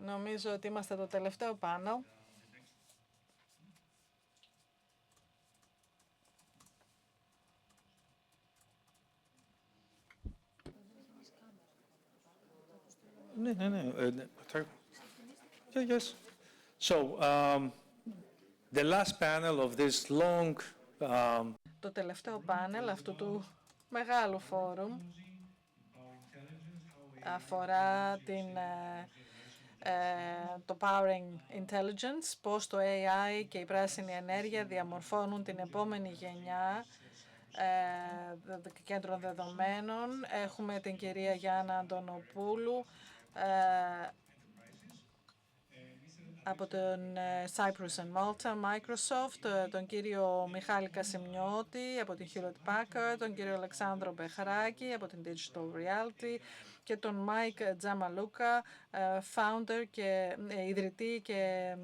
Νομίζω ότι είμαστε το τελευταίο πάνελ. Ναι. Yes. So, the last panel of this long Το τελευταίο πάνελ αυτού του μεγάλου φόρουμ αφορά το Powering Intelligence, πώς το AI και η πράσινη ενέργεια διαμορφώνουν την επόμενη γενιά κέντρων δεδομένων. Έχουμε την κυρία Γιάννα Αντωνοπούλου από τον Cyprus and Malta, Microsoft, τον κύριο Μιχάλη Κασιμιώτη από την Hewlett Packard, τον κύριο Αλεξάνδρο Μπεχράκη από την Digital Reality και τον Mike Τζαμαλούκα, founder και ιδρυτή και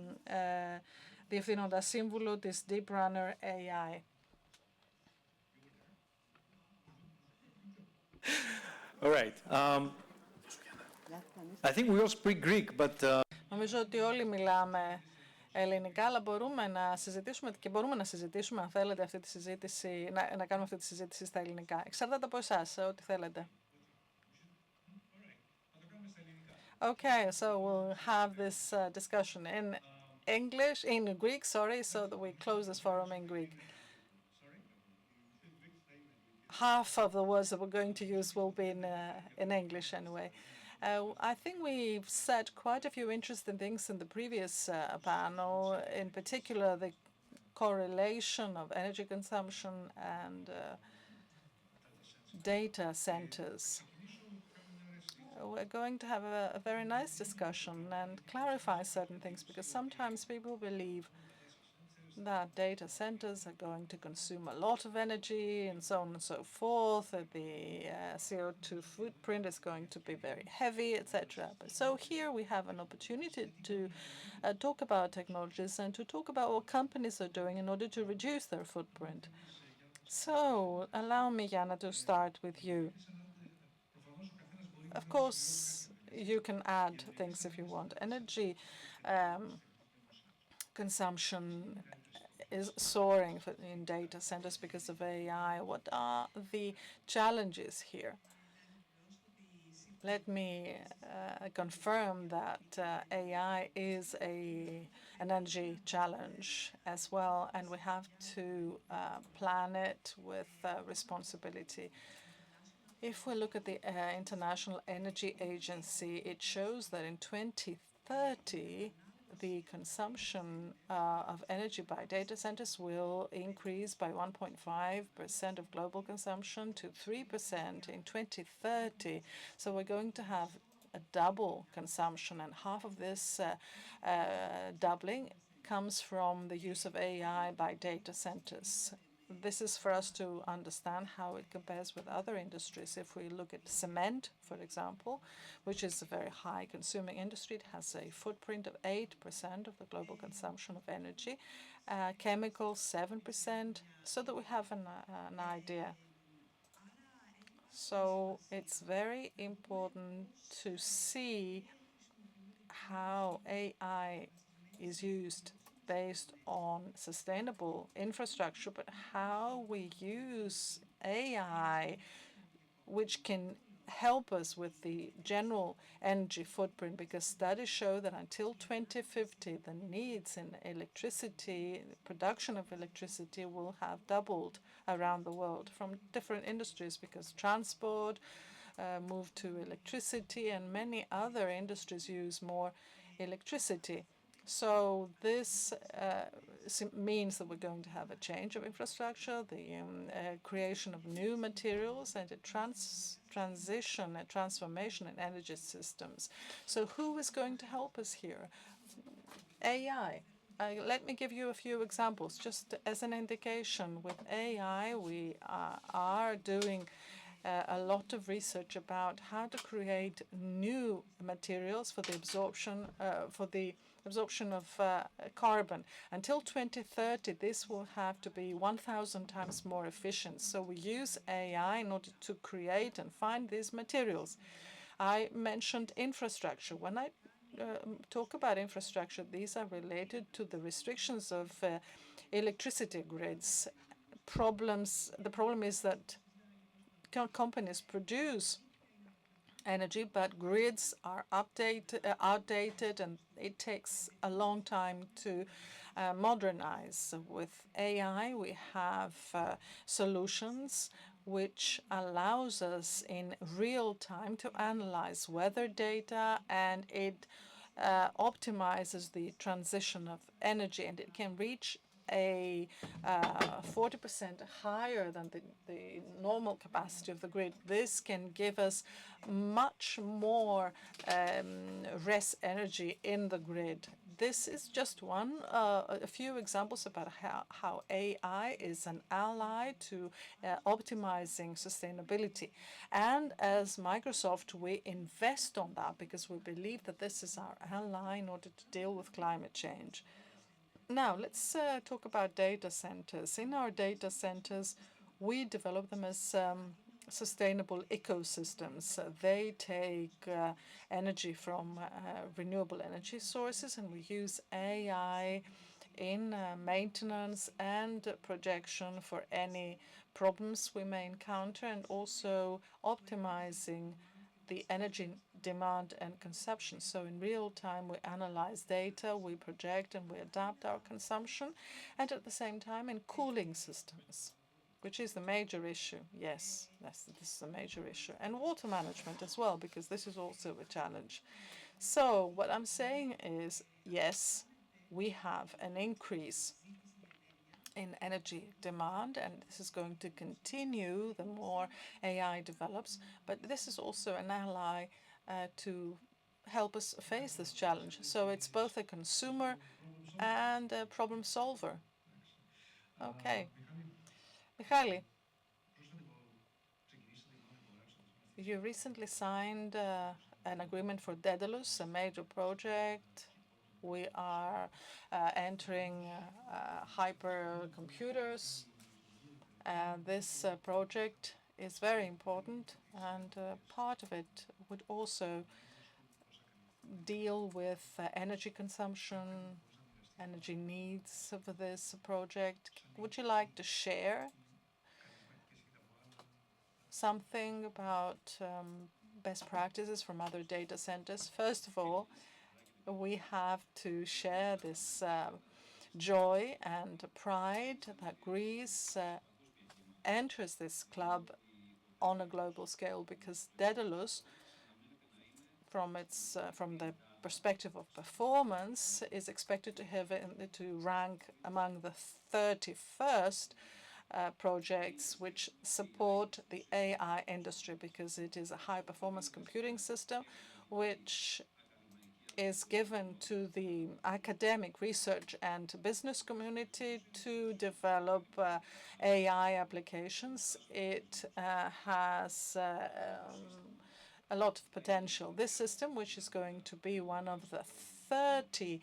διευθύνοντα σύμβουλο της Deep Runner AI. All right. I think we all speak Greek, but Νομίζω ότι όλοι μιλάμε ελληνικά, αλλά μπορούμε να συζητήσουμε και μπορούμε να συζητήσουμε, αν θέλετε, αυτή τη συζήτηση, να κάνουμε αυτή τη συζήτηση στα ελληνικά. Εξαρτάται από εσάς, ό,τι θέλετε. Okay, so we'll have this discussion in English, in Greek, sorry, so that we close this forum in Greek. Half of the words that we're going to use will be in English anyway. I think we've said quite a few interesting things in the previous panel, in particular the correlation of energy consumption and data centers. We're going to have a very nice discussion and clarify certain things, because sometimes people believe that data centers are going to consume a lot of energy and so on and so forth, that the CO2 footprint is going to be very heavy, etc. So here we have an opportunity to talk about technologies and to talk about what companies are doing in order to reduce their footprint. So allow me, Jana, to start with you. Of course, you can add things if you want. Energy consumption is soaring in data centers because of AI. What are the challenges here? Let me confirm that AI is an energy challenge as well, and we have to plan it with responsibility. If we look at the International Energy Agency, it shows that in 2030, the consumption of energy by data centers will increase by 1.5% of global consumption to 3% in 2030. So we're going to have a double consumption, and half of this doubling comes from the use of AI by data centers. This is for us to understand how it compares with other industries. If we look at cement, for example, which is a very high consuming industry, it has a footprint of 8% of the global consumption of energy, chemicals 7%, so that we have an idea. So it's very important to see how AI is used based on sustainable infrastructure, but how we use AI, which can help us with the general energy footprint, because studies show that until 2050, the needs in electricity, production of electricity, will have doubled around the world from different industries, because transport moved to electricity and many other industries use more electricity. So this means that we're going to have a change of infrastructure, the creation of new materials, and a transformation in energy systems. So who is going to help us here? AI. Let me give you a few examples, just as an indication. With AI, we are doing a lot of research about how to create new materials for the absorption of carbon. Until 2030, this will have to be 1,000 times more efficient. So we use AI in order to create and find these materials. I mentioned infrastructure. When I talk about infrastructure, these are related to the restrictions of electricity grids. The problem is that companies produce energy, but grids are outdated, and it takes a long time to modernize. With AI, we have solutions which allows us in real time to analyze weather data, and it optimizes the transition of energy, and it can reach a 40% higher than the normal capacity of the grid. This can give us much more less energy in the grid. This is just a few examples about how AI is an ally to optimizing sustainability. And as Microsoft, we invest on that because we believe that this is our ally in order to deal with climate change. Now, let's talk about data centers. In our data centers, we develop them as sustainable ecosystems. They take energy from renewable energy sources, and we use AI in maintenance and projection for any problems we may encounter, and also optimizing the energy demand and consumption. So in real time, we analyze data, we project, and we adapt our consumption, and at the same time in cooling systems, which is the major issue. Yes, this is a major issue. And water management as well, because this is also a challenge. So what I'm saying is, yes, we have an increase in energy demand, and this is going to continue the more AI develops. But this is also an ally to help us face this challenge. So it's both a consumer and a problem solver. Okay. Michaeli, you recently signed an agreement for Daedalus, a major project. We are entering hypercomputers. This project is very important, and part of it would also deal with energy consumption, energy needs of this project. Would you like to share something about best practices from other data centers? First of all, we have to share this joy and pride that Greece enters this club on a global scale, because Daedalus, from the perspective of performance, is expected to rank among the 31st projects which support the AI industry, because it is a high-performance computing system which is given to the academic research and business community to develop AI applications. It has a lot of potential. This system, which is going to be one of the 30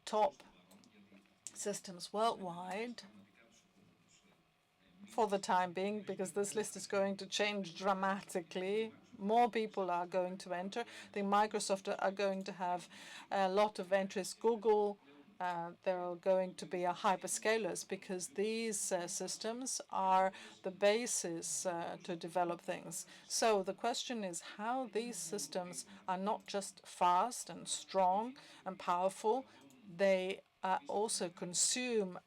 top systems worldwide for the time being, because this list is going to change dramatically. More people are going to enter. I think Microsoft are going to have a lot of entries. Google, there are going to be hyperscalers, because these systems are the basis to develop things. So the question is how these systems are not just fast and strong and powerful, they also consume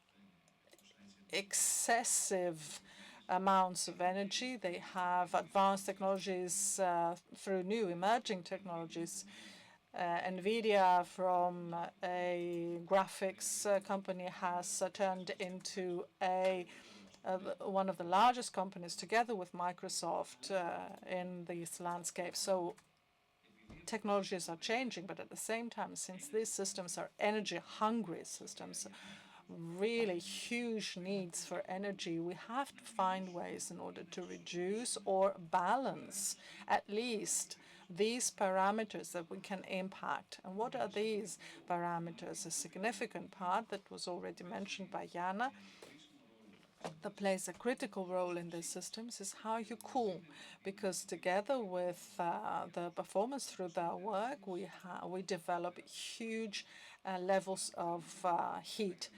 excessive amounts of energy. They have advanced technologies through new emerging technologies. NVIDIA, from a graphics company, has turned into one of the largest companies, together with Microsoft, in this landscape. So technologies are changing, but at the same time, since these systems are energy-hungry systems, really huge needs for energy, we have to find ways in order to reduce or balance at least these parameters that we can impact. And what are these parameters? A significant part that was already mentioned by Jana that plays a critical role in these systems is how you cool, because together with the performance through their work, we develop huge levels of heat.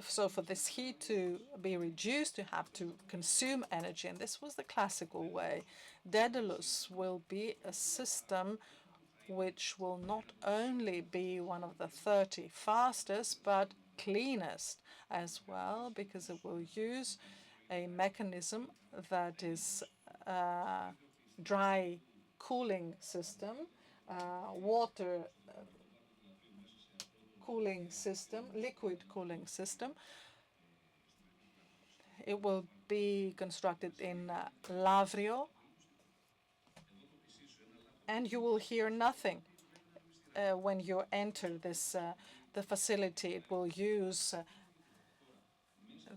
So for this heat to be reduced, you have to consume energy, and this was the classical way. Daedalus will be a system which will not only be one of the 30 fastest, but cleanest as well, because it will use a mechanism that is a dry cooling system, water cooling system, liquid cooling system. It will be constructed in Lavrio, and you will hear nothing when you enter the facility. It will use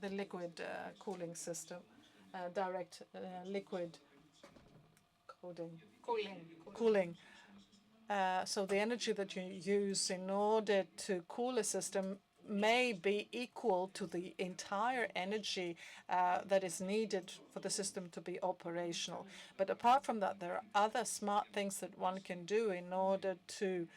the liquid cooling system, direct liquid cooling. So the energy that you use in order to cool a system may be equal to the entire energy that is needed for the system to be operational. But apart from that, there are other smart things that one can do in order to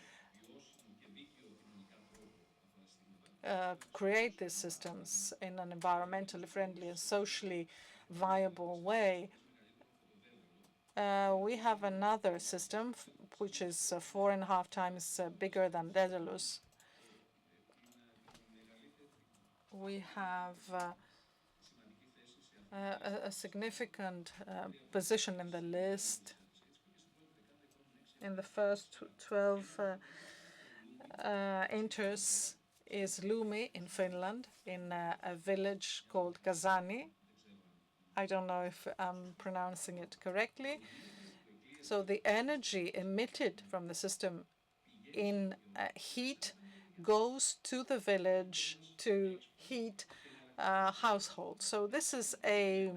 create these systems in an environmentally friendly and socially viable way. We have another system which is 4.5 times bigger than Daedalus. We have a significant position in the list. In the first 12 enters is Lumi in Finland, in a village called Kazani. I don't know if I'm pronouncing it correctly. So the energy emitted from the system in heat goes to the village to heat households. So this is a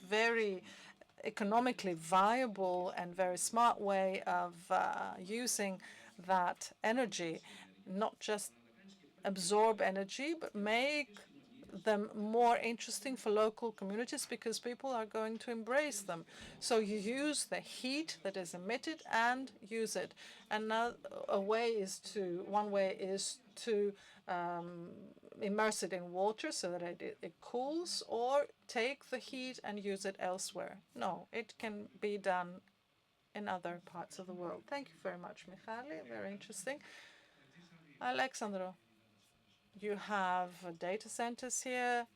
very economically viable and very smart way of using that energy, not just absorb energy, but make them more interesting for local communities, because people are going to embrace them. So you use the heat that is emitted and use it. And now one way is to immerse it in water so that it cools, or take the heat and use it elsewhere. No, it can be done in other parts of the world. Thank you very much, Michali. Very interesting. Alexandro, you have data centers here.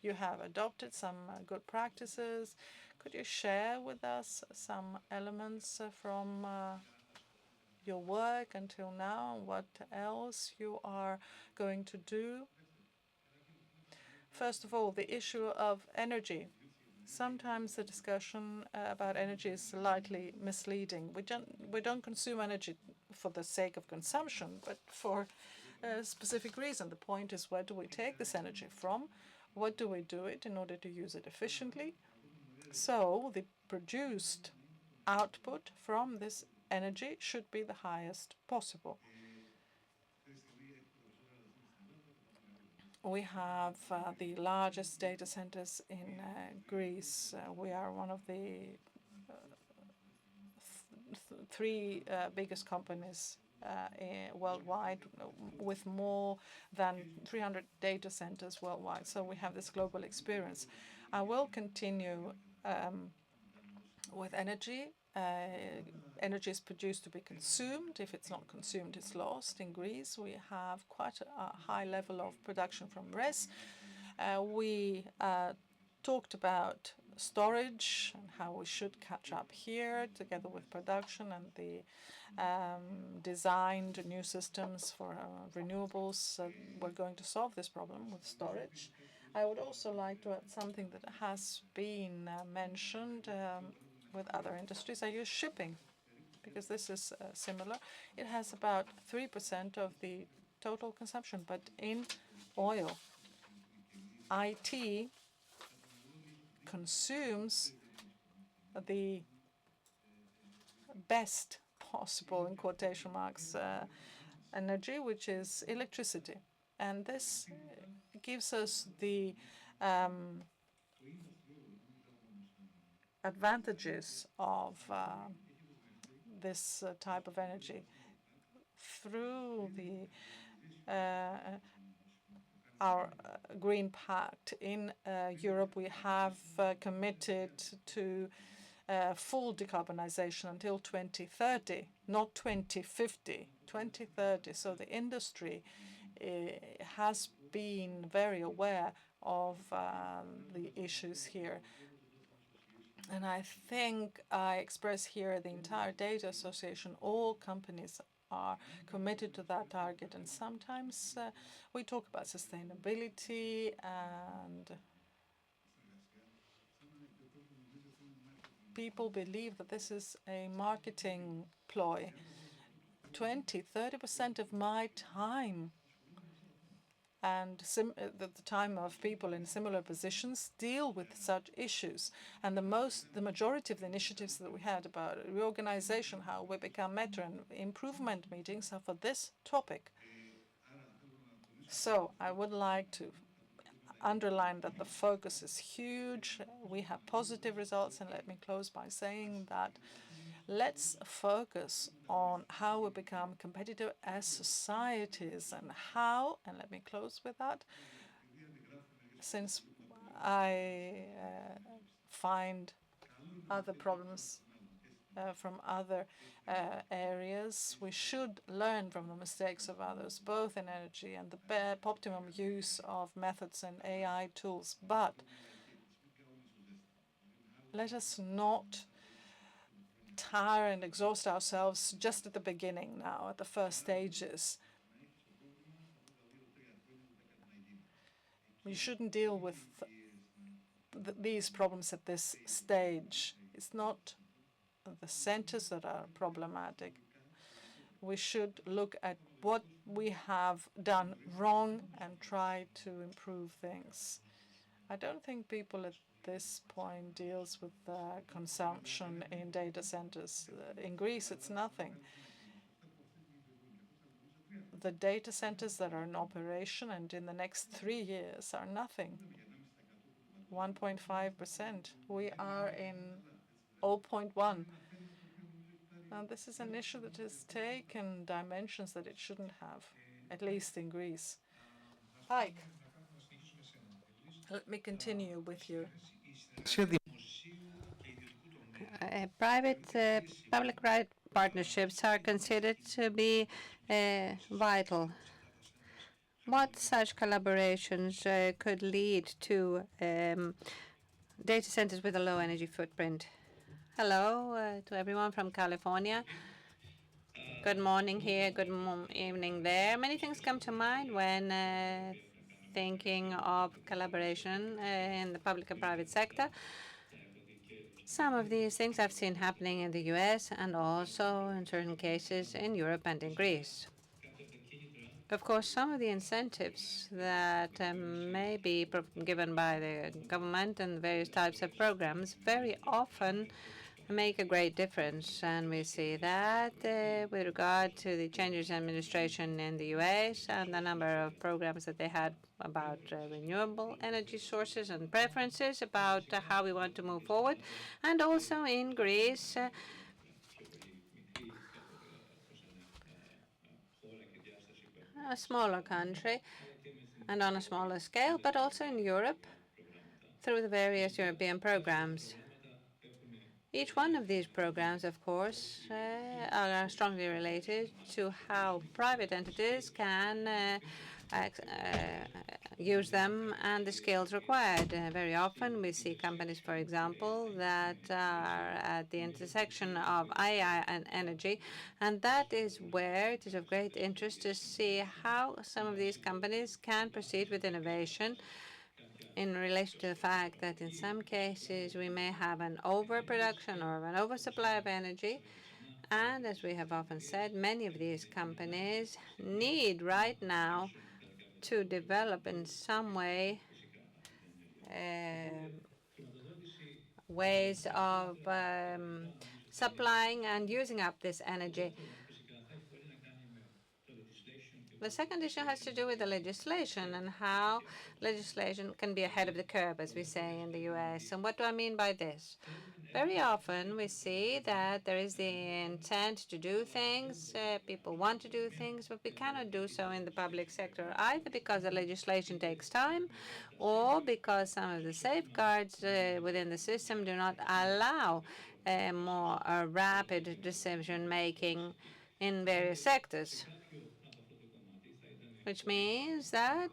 You have adopted some good practices. Could you share with us some elements from your work until now? What else you are going to do? First of all, the issue of energy. Sometimes the discussion about energy is slightly misleading. We don't consume energy for the sake of consumption, but for a specific reason. The point is, where do we take this energy from? What do we do it in order to use it efficiently? So the produced output from this energy should be the highest possible. We have the largest data centers in Greece. We are one of the three biggest companies worldwide, with more than 300 data centers worldwide. So we have this global experience. I will continue with energy. Energy is produced to be consumed. If it's not consumed, it's lost. In Greece, we have quite a high level of production from RES. We talked about storage and how we should catch up here together with production, and the designed new systems for renewables. We're going to solve this problem with storage. I would also like to add something that has been mentioned with other industries. I use shipping, because this is similar. It has about 3% of the total consumption, but in oil, IT consumes the best possible, in quotation marks, energy, which is electricity. And this gives us the advantages of this type of energy. Through our Green Pact in Europe, we have committed to full decarbonization until 2030, not 2050, 2030. So the industry has been very aware of the issues here. And I think I express here the entire Data Association. All companies are committed to that target. And sometimes we talk about sustainability, and people believe that this is a marketing ploy. 30% of my time and the time of people in similar positions deal with such issues. And the majority of the initiatives that we had about reorganization, how we become better, and improvement meetings are for this topic. So I would like to underline that the focus is huge. We have positive results, and let me close by saying that let's focus on how we become competitive as societies and how, and let me close with that, since I find other problems from other areas. We should learn from the mistakes of others, both in energy and the optimum use of methods and AI tools. But let us not tire and exhaust ourselves just at the beginning now, at the first stages. We shouldn't deal with these problems at this stage. It's not the centers that are problematic. We should look at what we have done wrong and try to improve things. I don't think people at this point deals with consumption in data centers. In Greece, it's nothing. The data centers that are in operation and in the next 3 years are nothing. 1.5%. We are in 0.1. And this is an issue that has taken dimensions that it shouldn't have, at least in Greece. Hi. Let me continue with you. Public-private partnerships are considered to be vital. What such collaborations could lead to data centers with a low energy footprint? Hello to everyone from California. Good morning here, good evening there. Many things come to mind when thinking of collaboration in the public and private sector. Some of these things I've seen happening in the US and also in certain cases in Europe and in Greece. Of course, some of the incentives that may be given by the government and various types of programs very often make a great difference. And we see that with regard to the changes in administration in the US and the number of programs that they had about renewable energy sources and preferences about how we want to move forward. And also in Greece, a smaller country and on a smaller scale, but also in Europe through the various European programs. Each one of these programs, of course, are strongly related to how private entities can use them and the skills required. Very often we see companies, for example, that are at the intersection of AI and energy, and that is where it is of great interest to see how some of these companies can proceed with innovation in relation to the fact that in some cases we may have an overproduction or an oversupply of energy. And as we have often said, many of these companies need right now to develop in some way ways of supplying and using up this energy. The second issue has to do with the legislation and how legislation can be ahead of the curve, as we say in the US. And what do I mean by this? Very often we see that there is the intent to do things, people want to do things, but we cannot do so in the public sector, either because the legislation takes time or because some of the safeguards within the system do not allow more rapid decision making in various sectors. Which means that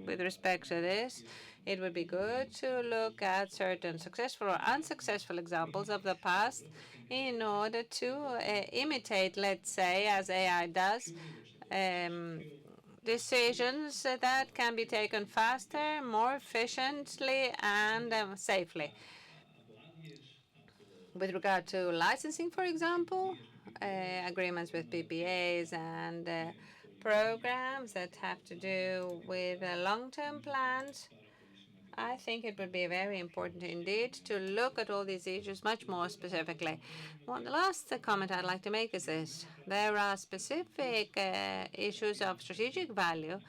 with respect to this, it would be good to look at certain successful or unsuccessful examples of the past in order to imitate, let's say, as AI does, decisions that can be taken faster, more efficiently, and safely. With regard to licensing, for example, agreements with PPAs and programs that have to do with long-term plans, I think it would be very important indeed to look at all these issues much more specifically. Well, the last comment I'd like to make is this. There are specific issues of strategic value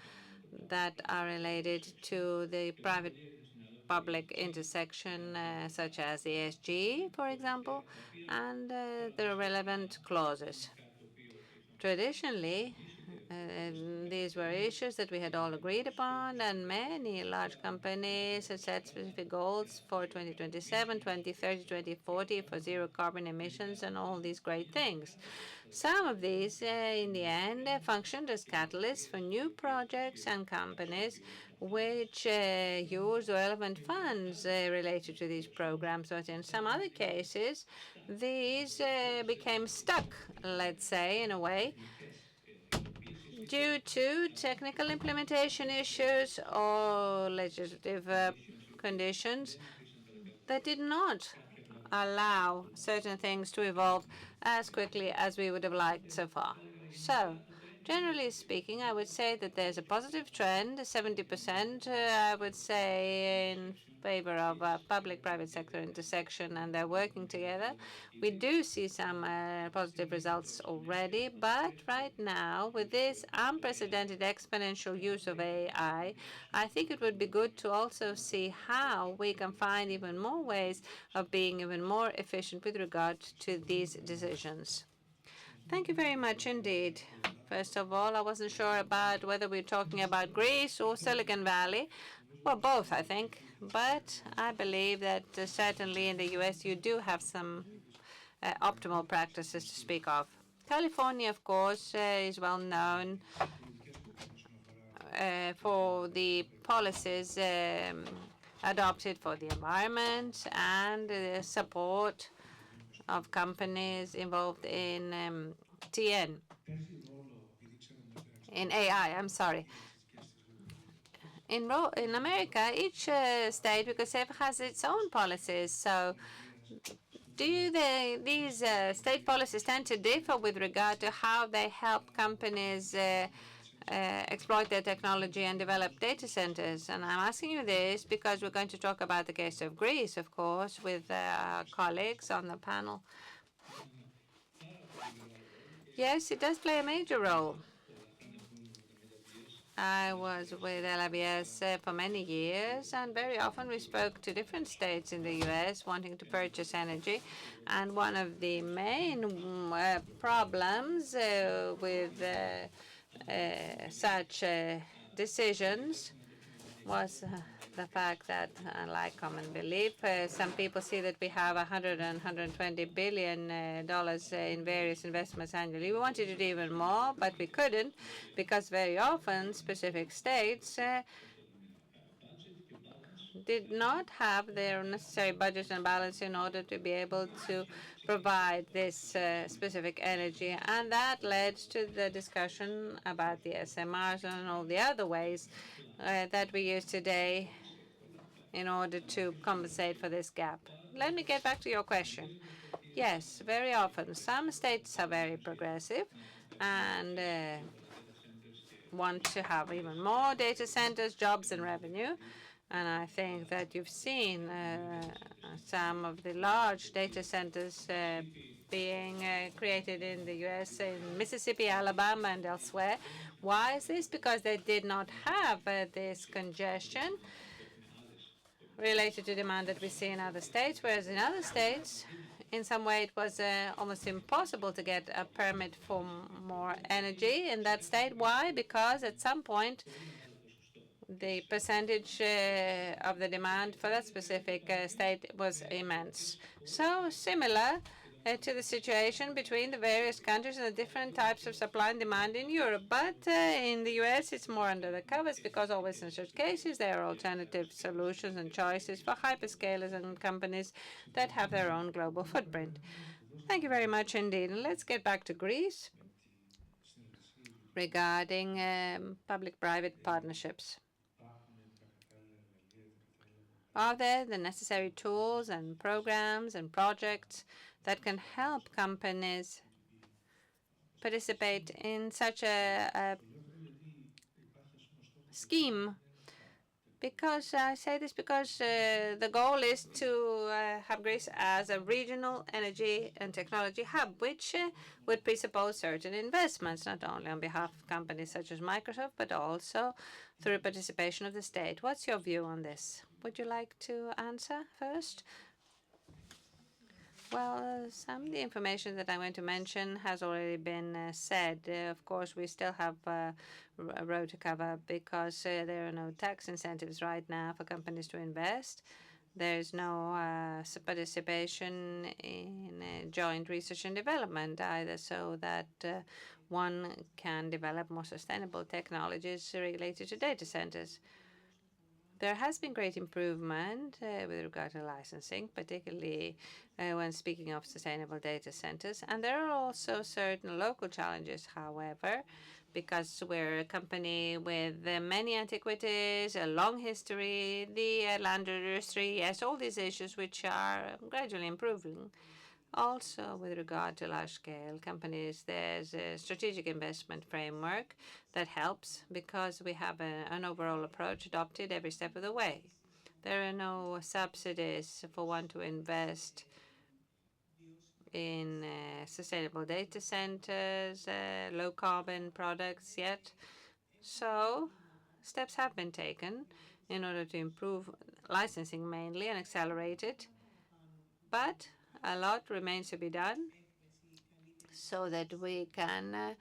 that are related to the private-public intersection, such as the ESG, for example, and the relevant clauses. Traditionally, these were issues that we had all agreed upon, and many large companies had set specific goals for 2027, 2030, 2040 for zero carbon emissions and all these great things. Some of these, in the end, functioned as catalysts for new projects and companies which use relevant funds related to these programs. But in some other cases, these became stuck, let's say, in a way, due to technical implementation issues or legislative conditions that did not allow certain things to evolve as quickly as we would have liked so far. So, generally speaking, I would say that there's a positive trend, 70%, I would say, in favor of public-private sector intersection, and they're working together. We do see some positive results already, but right now, with this unprecedented exponential use of AI, I think it would be good to also see how we can find even more ways of being even more efficient with regard to these decisions. Thank you very much indeed. First of all, I wasn't sure about whether we're talking about Greece or Silicon Valley. Well, both, I think. But I believe that certainly in the US you do have some optimal practices to speak of. California, of course, is well known for the policies adopted for the environment and the support of companies involved in AI, I'm sorry. In America, each state, because it has its own policies. So these state policies tend to differ with regard to how they help companies exploit their technology and develop data centers? And I'm asking you this because we're going to talk about the case of Greece, of course, with our colleagues on the panel. Yes, it does play a major role. I was with LIBS for many years, and very often we spoke to different states in the U.S. wanting to purchase energy. And one of the main problems with such decisions was the fact that, unlike common belief, some people see that we have $100 and $120 billion in various investments annually. We wanted to do even more, but we couldn't because very often specific states did not have their necessary budget and balance in order to be able to provide this specific energy. And that led to the discussion about the SMRs and all the other ways that we use today in order to compensate for this gap. Let me get back to your question. Yes, very often some states are very progressive and want to have even more data centers, jobs, and revenue. And I think that you've seen some of the large data centers being created in the U.S., in Mississippi, Alabama, and elsewhere. Why is this? Because they did not have this congestion related to demand that we see in other states, whereas in other states, in some way, it was almost impossible to get a permit for more energy in that state. Why? Because at some point, the percentage of the demand for that specific state was immense. So similar to the situation between the various countries and the different types of supply and demand in Europe. But in the US, it's more under the covers because always in such cases, there are alternative solutions and choices for hyperscalers and companies that have their own global footprint. Thank you very much indeed. And let's get back to Greece regarding public-private partnerships. Are there the necessary tools and programs and projects that can help companies participate in such a scheme? Because I say this because the goal is to have Greece as a regional energy and technology hub, which would presuppose certain investments, not only on behalf of companies such as Microsoft, but also through participation of the state. What's your view on this? Would you like to answer first? Well, some of the information that I'm going to mention has already been said. Of course, we still have a road to cover because there are no tax incentives right now for companies to invest. There's no participation in joint research and development either, so that one can develop more sustainable technologies related to data centers. There has been great improvement with regard to licensing, particularly when speaking of sustainable data centers. And there are also certain local challenges, however, because we're a company with many antiquities, a long history, the land industry, yes, all these issues which are gradually improving. Also, with regard to large-scale companies, there's a strategic investment framework that helps because we have an overall approach adopted every step of the way. There are no subsidies for one to invest in sustainable data centers, low-carbon products yet. So steps have been taken in order to improve licensing mainly and accelerate it. But a lot remains to be done so that we can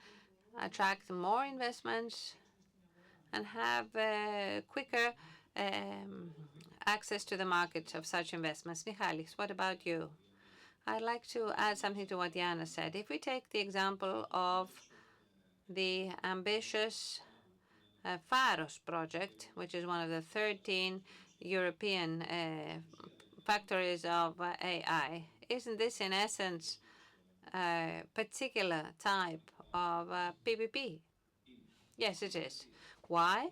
attract more investments and have quicker access to the market of such investments. Michalis, what about you? I'd like to add something to what Yana said. If we take the example of the ambitious Pharos project, which is one of the 13 European factories of AI, isn't this in essence a particular type of PPP? Yes, it is. Why?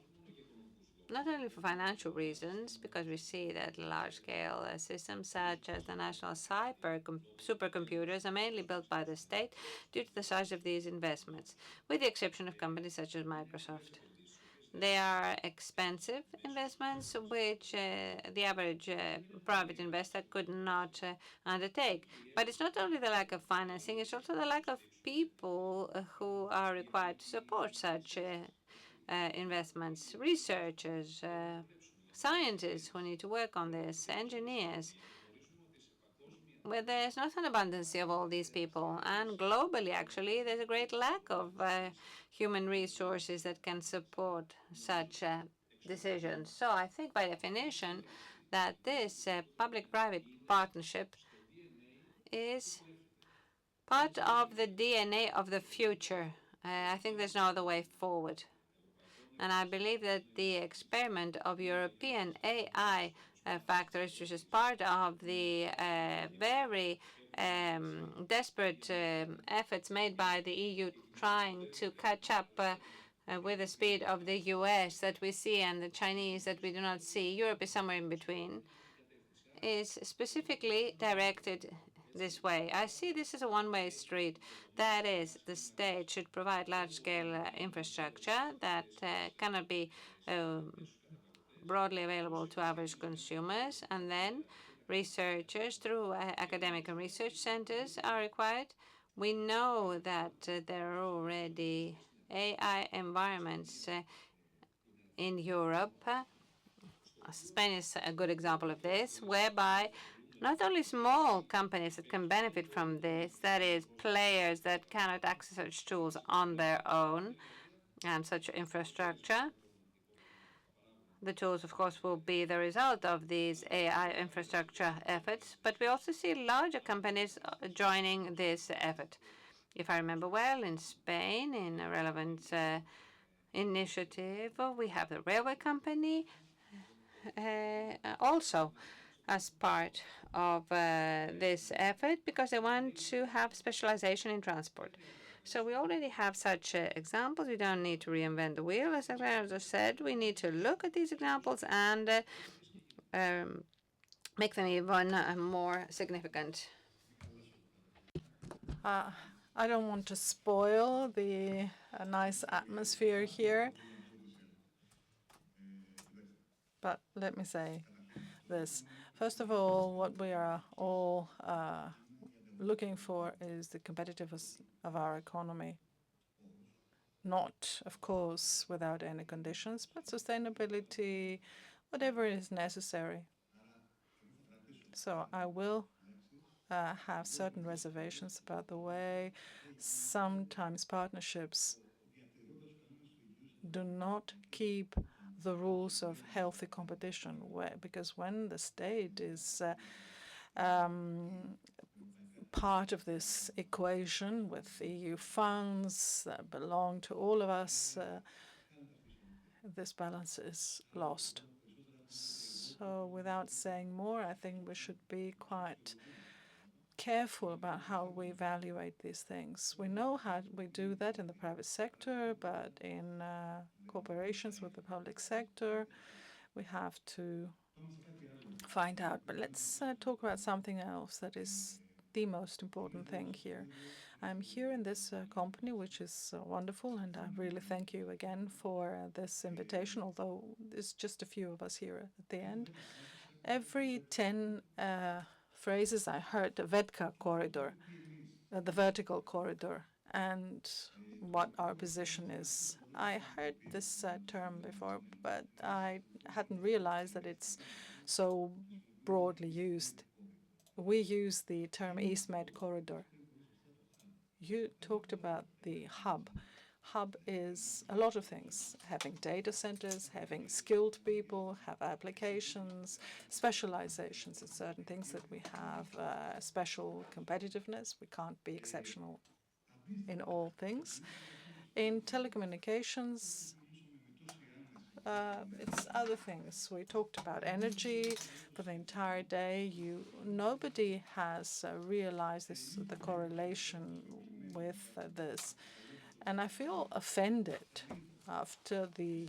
Not only for financial reasons, because we see that large-scale systems such as the national supercomputers are mainly built by the state due to the size of these investments, with the exception of companies such as Microsoft. They are expensive investments which the average private investor could not undertake. But it's not only the lack of financing, it's also the lack of people who are required to support such investments, researchers, scientists who need to work on this, engineers. Well, there's not an abundance of all these people. And globally, actually, there's a great lack of human resources that can support such decisions. So I think by definition that this public-private partnership is part of the DNA of the future. I think there's no other way forward. And I believe that the experiment of European AI factories, which is part of the very desperate efforts made by the EU trying to catch up with the speed of the US that we see and the Chinese that we do not see, Europe is somewhere in between, is specifically directed this way. I see this as a one-way street. That is, the state should provide large-scale infrastructure that cannot be broadly available to average consumers, and then researchers through academic and research centers are required. We know that there are already AI environments in Europe. Spain is a good example of this, whereby not only small companies that can benefit from this, that is, players that cannot access such tools on their own and such infrastructure. The tools, of course, will be the result of these AI infrastructure efforts, but we also see larger companies joining this effort. If I remember well, in Spain, in a relevant initiative, we have the railway company also as part of this effort because they want to have specialization in transport. So we already have such examples. We don't need to reinvent the wheel. As I just said, we need to look at these examples and make them even more significant. I don't want to spoil the nice atmosphere here, but let me say this. First of all, what we are all looking for is the competitiveness of our economy. Not, of course, without any conditions, but sustainability, whatever is necessary. So I will have certain reservations about the way sometimes partnerships do not keep the rules of healthy competition, because when the state is part of this equation with EU funds that belong to all of us, this balance is lost. So without saying more, I think we should be quite careful about how we evaluate these things. We know how we do that in the private sector, but in corporations with the public sector, we have to find out. But let's talk about something else that is the most important thing here. I'm here in this company, which is wonderful, and I really thank you again for this invitation, although there's just a few of us here at the end. Every 10 phrases I heard the VETCA corridor, the vertical corridor, and what our position is. I heard this term before, but I hadn't realized that it's so broadly used. We use the term EastMed corridor. You talked about the hub. Hub is a lot of things, having data centers, having skilled people, have applications, specializations in certain things that we have special competitiveness. We can't be exceptional in all things. In telecommunications, it's other things. We talked about energy for the entire day. Nobody has realized the correlation with this. And I feel offended after the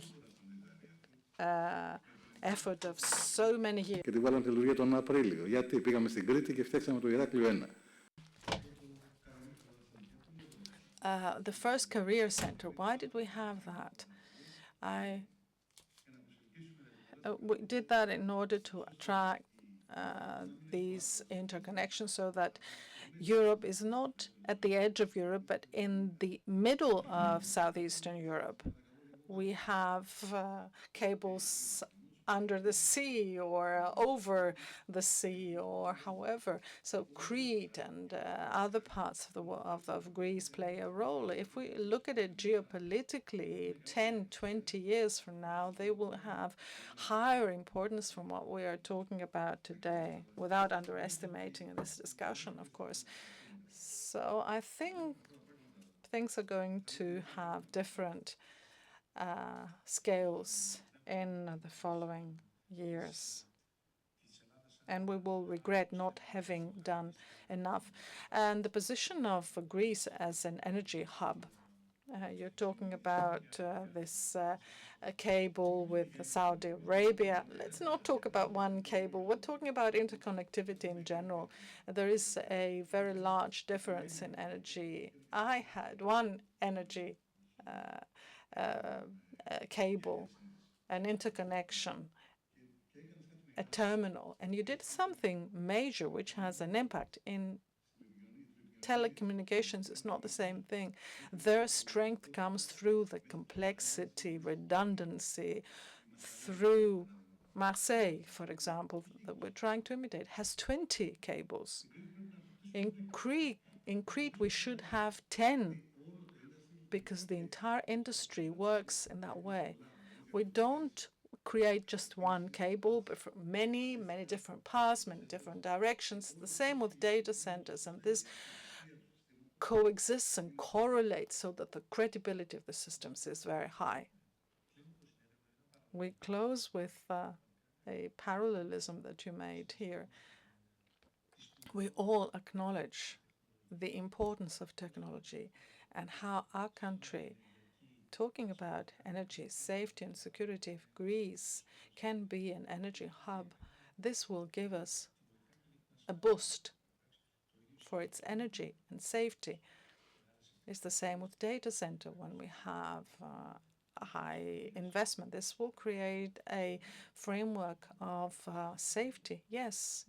effort of so many years. Και τη βάλαμε στη λειτουργία τον Απρίλιο. Γιατί πήγαμε στην Κρήτη και φτιάξαμε το Ηράκλειο 1. The first career center, why did we have that? We did that in order to attract these interconnections so that Europe is not at the edge of Europe, but in the middle of Southeastern Europe. We have cables under the sea or over the sea or however. So Crete and other parts of Greece play a role. If we look at it geopolitically, 10, 20 years from now, they will have higher importance from what we are talking about today, without underestimating this discussion, of course. So I think things are going to have different scales in the following years. And we will regret not having done enough. And the position of Greece as an energy hub, you're talking about this cable with Saudi Arabia. Let's not talk about one cable. We're talking about interconnectivity in general. There is a very large difference in energy. I had one energy cable, an interconnection, a terminal, and you did something major which has an impact in telecommunications, is not the same thing. Their strength comes through the complexity, redundancy, through Marseille, for example, that we're trying to imitate, has 20 cables. In Crete, we should have 10, because the entire industry works in that way. We don't create just one cable, but from many, many different paths, many different directions. The same with data centers, and this coexists and correlates so that the credibility of the systems is very high. We close with a parallelism that you made here. We all acknowledge the importance of technology and how our country, talking about energy safety and security of Greece, can be an energy hub. This will give us a boost for its energy and safety. It's the same with data center. When we have a high investment, this will create a framework of safety. Yes,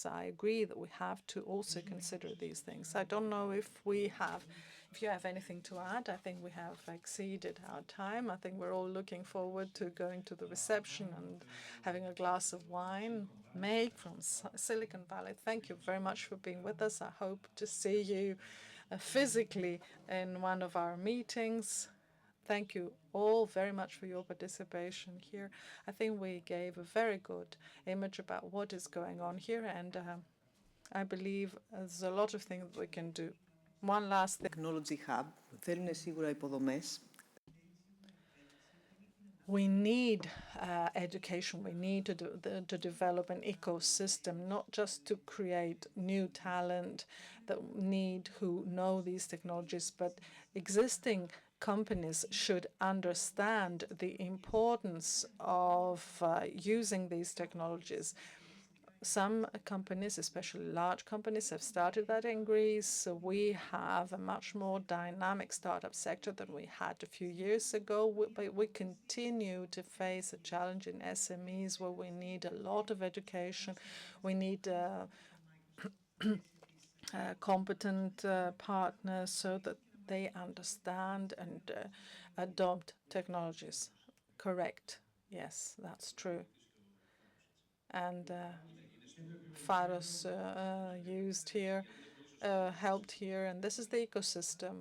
I agree that we have to also consider these things. I don't know if you have anything to add. I think we have exceeded our time. I think we're all looking forward to going to the reception and having a glass of wine made from Silicon Valley. Thank you very much for being with us. I hope to see you physically in one of our meetings. Thank you all very much for your participation here. I think we gave a very good image about what is going on here, and I believe there's a lot of things that we can do. One last thing. Technology Hub. Θέλουν σίγουρα υποδομές. We need education. We need to develop an ecosystem, not just to create new talent who know these technologies, but existing companies should understand the importance of using these technologies. Some companies, especially large companies, have started that in Greece. So we have a much more dynamic startup sector than we had a few years ago. But we continue to face a challenge in SMEs where we need a lot of education. We need competent partners so that they understand and adopt technologies. Correct. Yes, that's true. And Pharos helped here, and this is the ecosystem.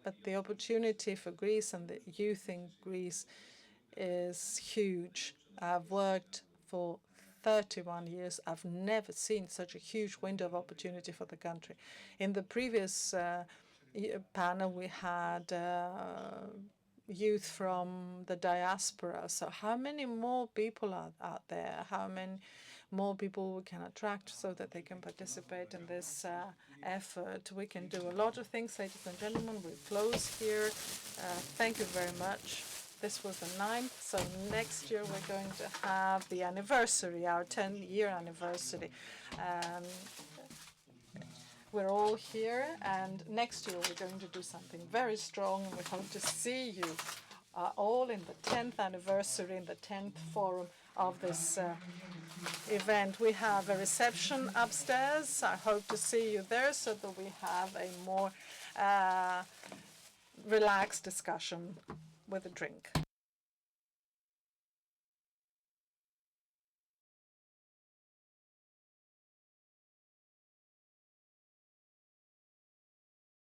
But the opportunity for Greece and the youth in Greece is huge. I've worked for 31 years. I've never seen such a huge window of opportunity for the country. In the previous panel, we had youth from the diaspora. So how many more people are out there? How many more people we can attract so that they can participate in this effort? We can do a lot of things, ladies and gentlemen. We close here. Thank you very much. This was the 9th, so next year we're going to have the anniversary, our 10-year anniversary. We're all here, and next year we're going to do something very strong, and we hope to see you all in the 10th anniversary, in the 10th forum of this event. We have a reception upstairs. I hope to see you there so that we have a more relaxed discussion with a drink.